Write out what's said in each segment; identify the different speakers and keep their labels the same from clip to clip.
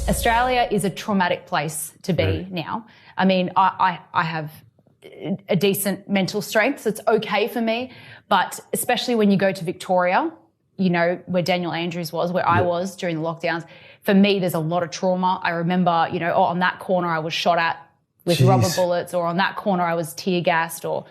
Speaker 1: Australia is a traumatic place to be now. I mean, I have a decent mental strength, so it's okay for me. But especially when you go to Victoria, you know, where Daniel Andrews was, where I was during the lockdowns, for me, there's a lot of trauma. I remember, you know, on that corner I was shot at with rubber bullets, or on that corner I was tear gassed, or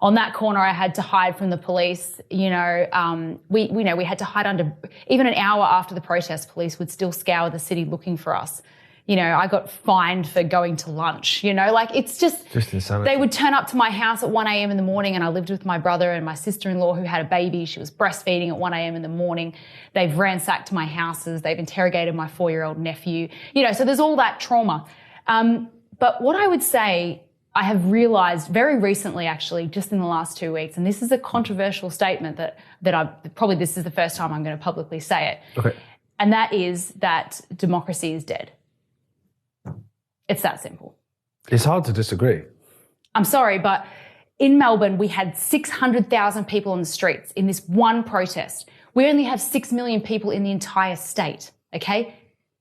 Speaker 1: on that corner I had to hide from the police. You know, we had to hide under, even an hour after the protest, police would still scour the city looking for us. You know, I got fined for going to lunch, you know, like it's just insanity. They would turn up to my house at 1 a.m. in the morning, and I lived with my brother and my sister-in-law who had a baby. She was breastfeeding at 1 a.m. in the morning. They've ransacked my houses. They've interrogated my 4-year-old nephew, you know, so there's all that trauma. But what I would say, I have realised very recently, actually, just in the last 2 weeks, and this is a controversial statement that this is the first time I'm going to publicly say it. Okay. And that is that democracy is dead. It's that simple.
Speaker 2: It's hard to disagree.
Speaker 1: I'm sorry, but in Melbourne, we had 600,000 people on the streets in this one protest. We only have 6 million people in the entire state, okay?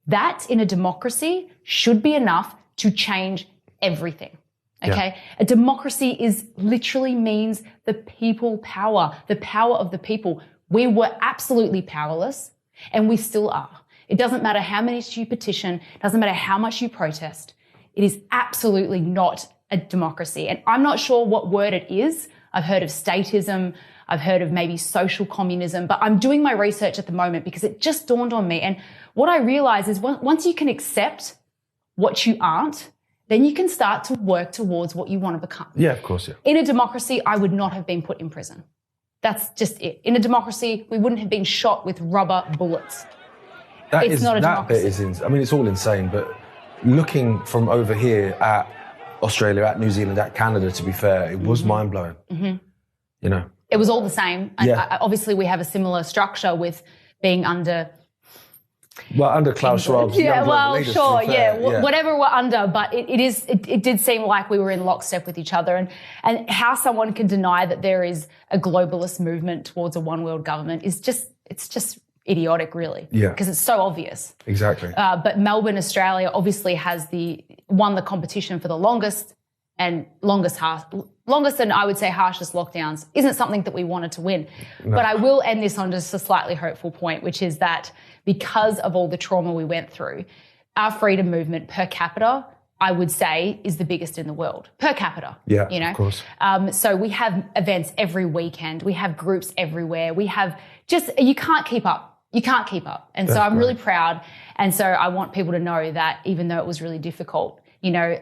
Speaker 1: That, in a democracy, should be enough to change everything, okay? Yeah. A democracy literally means the people power, the power of the people. We were absolutely powerless, and we still are. It doesn't matter how many you petition, it doesn't matter how much you protest. It is absolutely not a democracy. And I'm not sure what word it is. I've heard of statism. I've heard of maybe social communism, but I'm doing my research at the moment because it just dawned on me. And what I realize is once you can accept what you aren't, then you can start to work towards what you want to become.
Speaker 2: Yeah, of course, yeah.
Speaker 1: In a democracy, I would not have been put in prison. That's just it. In a democracy, we wouldn't have been shot with rubber bullets. It's not a democracy.
Speaker 2: I mean, it's all insane, but looking from over here at Australia, at New Zealand, at Canada, to be fair, it was mind-blowing. Mm-hmm. You know?
Speaker 1: It was all the same. Yeah. Obviously, we have a similar structure with being under...
Speaker 2: Well, under Klaus Schwab's leaders,
Speaker 1: sure, whatever we're under, but it did seem like we were in lockstep with each other. And how someone can deny that there is a globalist movement towards a one-world government is just idiotic, really. Yeah. Because it's so obvious.
Speaker 2: Exactly.
Speaker 1: But Melbourne, Australia, obviously has won the competition for the longest and I would say harshest lockdowns. Isn't something that we wanted to win. No. But I will end this on just a slightly hopeful point, which is that because of all the trauma we went through, our freedom movement per capita, I would say, is the biggest in the world. Per capita.
Speaker 2: Yeah,
Speaker 1: you know?
Speaker 2: Of course.
Speaker 1: So we have events every weekend. We have groups everywhere. We have you can't keep up. You can't keep up. And so I'm really proud. And so I want people to know that even though it was really difficult, you know,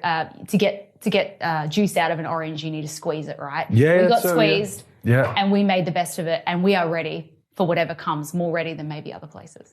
Speaker 1: to get juice out of an orange, you need to squeeze it, right?
Speaker 2: Yeah.
Speaker 1: We got squeezed and we made the best of it, and we are ready for whatever comes, more ready than maybe other places.